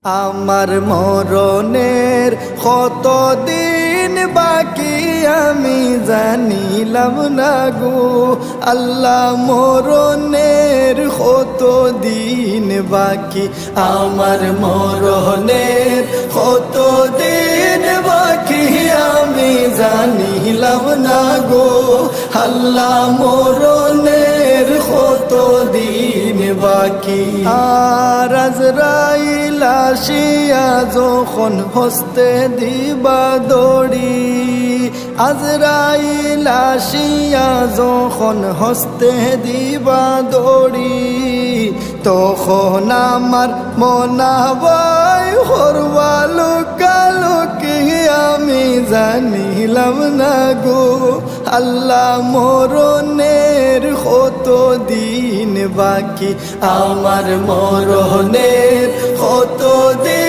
আমার মরণের কতদিন বাকি আমি জানিলাম না গো আল্লাহ, মরণের কতদিন বাকি, আমার মরণের কতদিন বাকি আমি জানিলাম না গো আল্লাহ, মরণের কতদিন বাকি। আর আজরাইল আসিয়া যখন হস্তে দিবা দড়ি, আজরাইল আসিয়া যখন হস্তে দিবা দড়ি, তখন আমার মনাবাই হরবা লোকালোকি আমি জানিলাম না গো আল্লাহ, মরণের কতদিন বাকি, আমার মরণের কতদিন